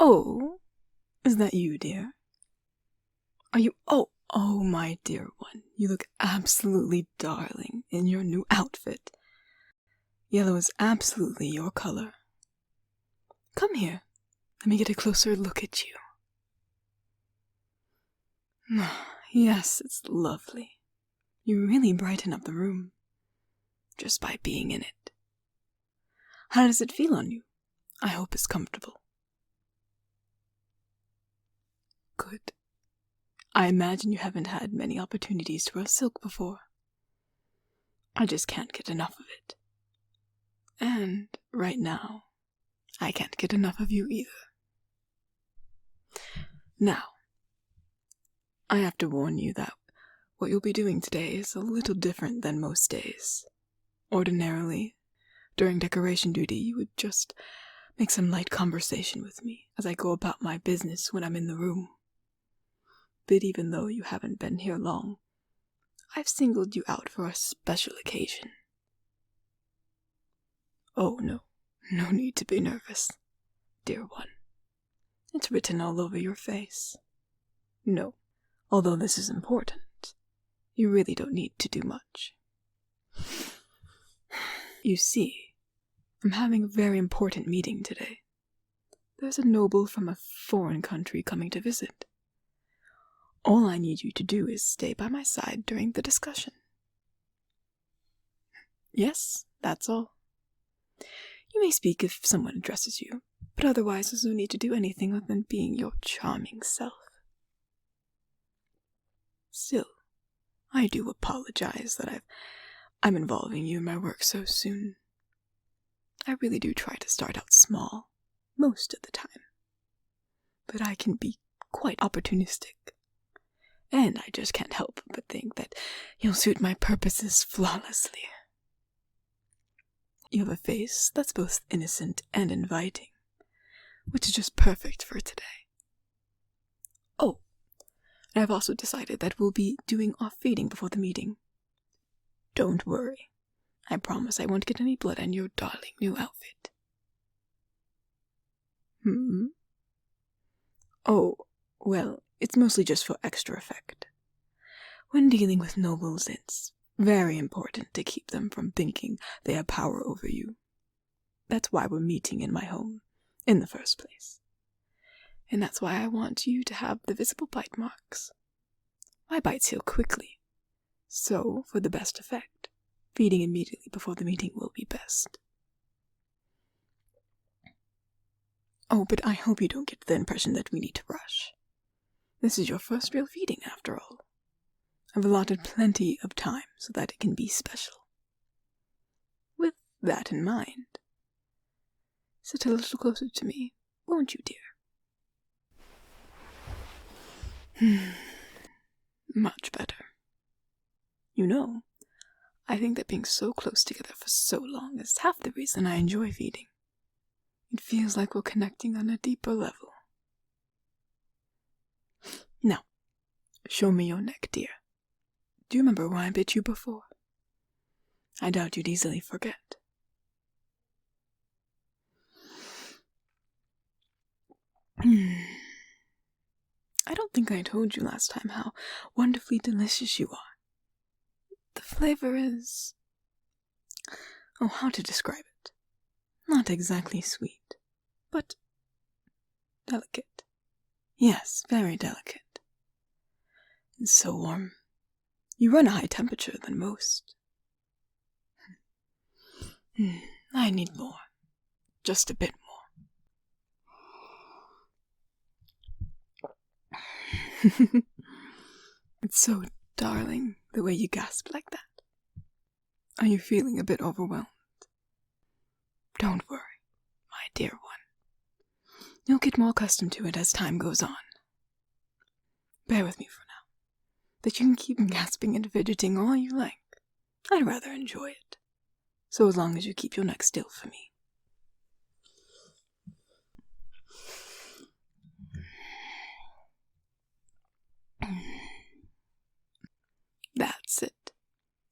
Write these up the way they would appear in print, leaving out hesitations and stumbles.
Oh, is that you, dear? Are you— oh, my dear one, you look absolutely darling in your new outfit. Yellow is absolutely your color. Come here, let me get a closer look at you. Yes, it's lovely. You really brighten up the room, just by being in it. How does it feel on you? I hope it's comfortable. Good. I imagine you haven't had many opportunities to wear silk before. I just can't get enough of it. And right now, I can't get enough of you either. Now, I have to warn you that what you'll be doing today is a little different than most days. Ordinarily, during decoration duty, you would just make some light conversation with me as I go about my business when I'm in the room. But even though you haven't been here long, I've singled you out for a special occasion. Oh no need to be nervous, dear one. It's written all over your face. No, although this is important, you really don't need to do much. You see, I'm having a very important meeting today. There's a noble from a foreign country coming to visit. All I need you to do is stay by my side during the discussion. Yes, that's all. You may speak if someone addresses you, but otherwise there's no need to do anything other than being your charming self. Still, I do apologize that I'm involving you in my work so soon. I really do try to start out small, most of the time. But I can be quite opportunistic. And I just can't help but think that you'll suit my purposes flawlessly. You have a face that's both innocent and inviting, which is just perfect for today. Oh, and I've also decided that we'll be doing off feeding before the meeting. Don't worry. I promise I won't get any blood on your darling new outfit. Oh, well, it's mostly just for extra effect. When dealing with nobles, it's very important to keep them from thinking they have power over you. That's why we're meeting in my home, in the first place. And that's why I want you to have the visible bite marks. My bites heal quickly, so for the best effect, feeding immediately before the meeting will be best. Oh, but I hope you don't get the impression that we need to rush. This is your first real feeding, after all. I've allotted plenty of time so that it can be special. With that in mind, sit a little closer to me, won't you, dear? Much better. You know, I think that being so close together for so long is half the reason I enjoy feeding. It feels like we're connecting on a deeper level. Now, show me your neck, dear. Do you remember why I bit you before? I doubt you'd easily forget. I don't think I told you last time how wonderfully delicious you are. The flavor is— oh, how to describe it? Not exactly sweet, but delicate. Yes, very delicate. And so warm. You run a high temperature than most. I need more. Just a bit more. It's so darling, the way you gasp like that. Are you feeling a bit overwhelmed? Don't worry, my dear one. You'll get more accustomed to it as time goes on. Bear with me for now. But you can keep gasping and fidgeting all you like. I'd rather enjoy it. So as long as you keep your neck still for me. That's it.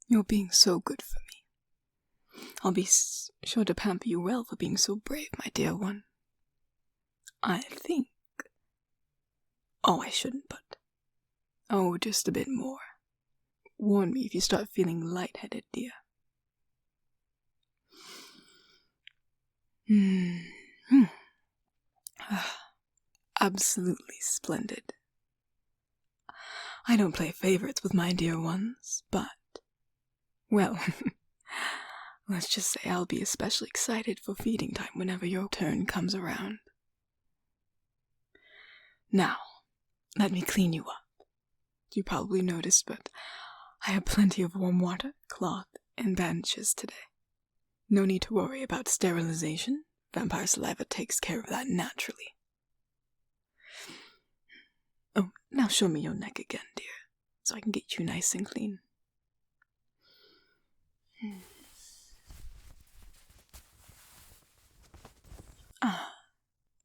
You're being so good for me. I'll be sure to pamper you well for being so brave, my dear one. I think... Oh, I shouldn't, but... Oh, just a bit more. Warn me if you start feeling lightheaded, dear. Absolutely splendid. I don't play favorites with my dear ones, but... Well, let's just say I'll be especially excited for feeding time whenever your turn comes around. Now, let me clean you up. You probably noticed, but I have plenty of warm water, cloth, and bandages today. No need to worry about sterilization. Vampire saliva takes care of that naturally. Oh, now show me your neck again, dear, so I can get you nice and clean. Ah,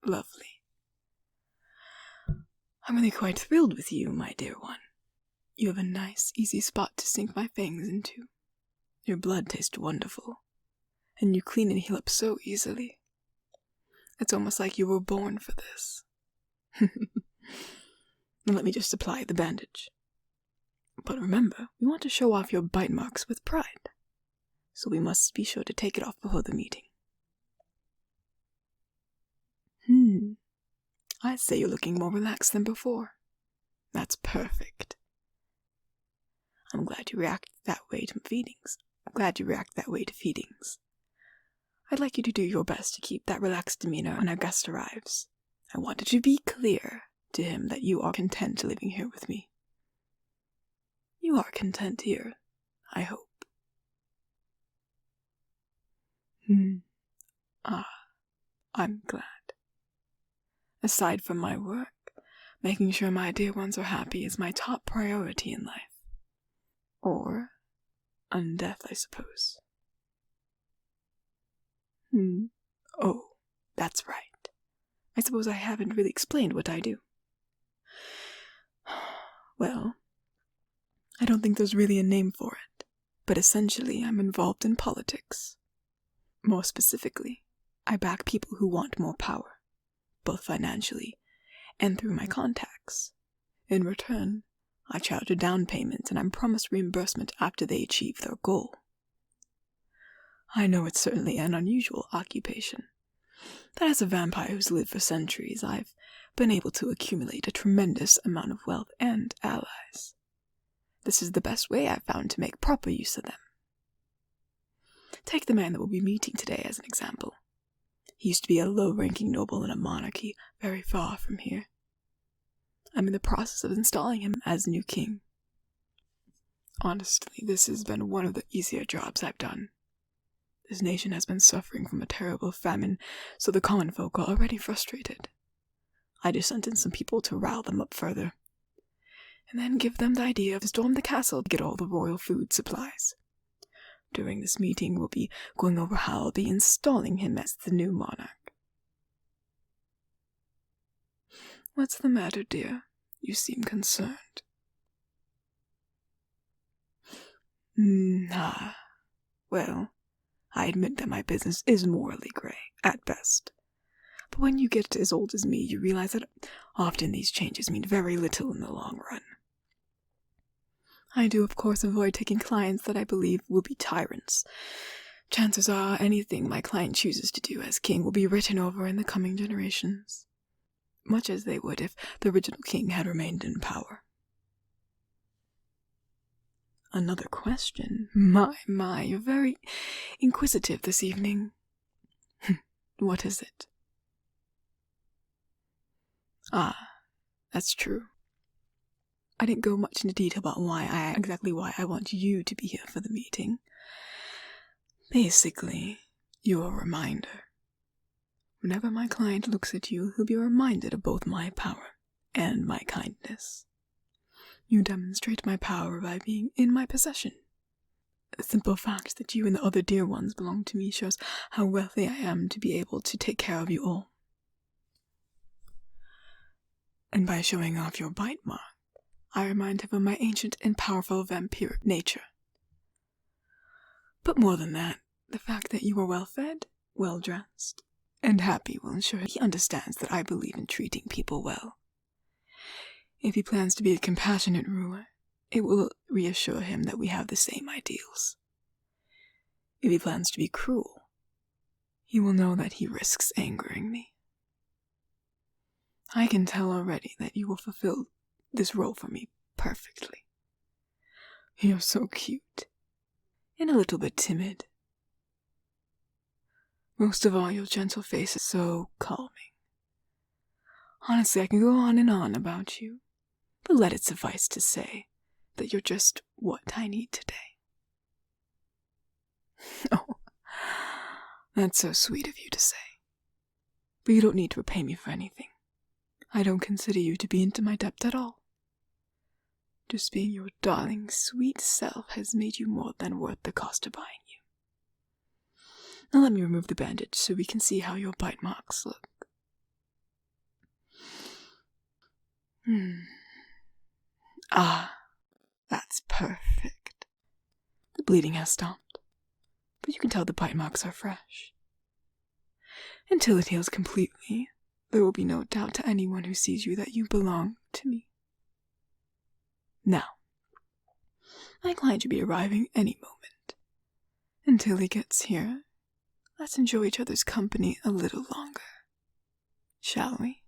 lovely. I'm really quite thrilled with you, my dear one. You have a nice, easy spot to sink my fangs into. Your blood tastes wonderful, and you clean and heal up so easily. It's almost like you were born for this. Now let me just apply the bandage. But remember, we want to show off your bite marks with pride, so we must be sure to take it off before the meeting. I'd say you're looking more relaxed than before. That's perfect. I'm glad you react that way to feedings. I'd like you to do your best to keep that relaxed demeanor when our guest arrives. I want it to be clear to him that you are content living here with me. You are content here, I hope. I'm glad. Aside from my work, making sure my dear ones are happy is my top priority in life. Or undeath, I suppose. Oh, that's right. I suppose I haven't really explained what I do. Well, I don't think there's really a name for it, but essentially I'm involved in politics. More specifically, I back people who want more power, both financially and through my contacts. In return, I charge a down payment and I'm promised reimbursement after they achieve their goal. I know it's certainly an unusual occupation, but as a vampire who's lived for centuries, I've been able to accumulate a tremendous amount of wealth and allies. This is the best way I've found to make proper use of them. Take the man that we'll be meeting today as an example. He used to be a low-ranking noble in a monarchy very far from here. I'm in the process of installing him as new king. Honestly, this has been one of the easier jobs I've done. This nation has been suffering from a terrible famine, so the common folk are already frustrated. I just sent in some people to rile them up further, and then give them the idea of storm the castle to get all the royal food supplies. During this meeting, we'll be going over how I'll be installing him as the new monarch. What's the matter, dear? You seem concerned. Well, I admit that my business is morally grey, at best. But when you get as old as me, you realize that often these changes mean very little in the long run. I do, of course, avoid taking clients that I believe will be tyrants. Chances are anything my client chooses to do as king will be written over in the coming generations, much as they would if the original king had remained in power. Another question? My, you're very inquisitive this evening. What is it? That's true. I didn't go much into detail about exactly why I want you to be here for the meeting. Basically, you're a reminder. Whenever my client looks at you, he'll be reminded of both my power and my kindness. You demonstrate my power by being in my possession. The simple fact that you and the other dear ones belong to me shows how wealthy I am to be able to take care of you all. And by showing off your bite mark, I remind him of my ancient and powerful vampiric nature. But more than that, the fact that you are well-fed, well-dressed, And Happy will ensure he understands that I believe in treating people well. If he plans to be a compassionate ruler, it will reassure him that we have the same ideals. If he plans to be cruel, he will know that he risks angering me. I can tell already that you will fulfill this role for me perfectly. You're so cute, and a little bit timid. Most of all, your gentle face is so calming. Honestly, I can go on and on about you, but let it suffice to say that you're just what I need today. Oh, that's so sweet of you to say. But you don't need to repay me for anything. I don't consider you to be into my debt at all. Just being your darling, sweet self has made you more than worth the cost of buying you. Now let me remove the bandage so we can see how your bite marks look. Ah, that's perfect. The bleeding has stopped, but you can tell the bite marks are fresh. Until it heals completely, there will be no doubt to anyone who sees you that you belong to me. Now, my client should be arriving any moment. Until he gets here, let's enjoy each other's company a little longer, shall we?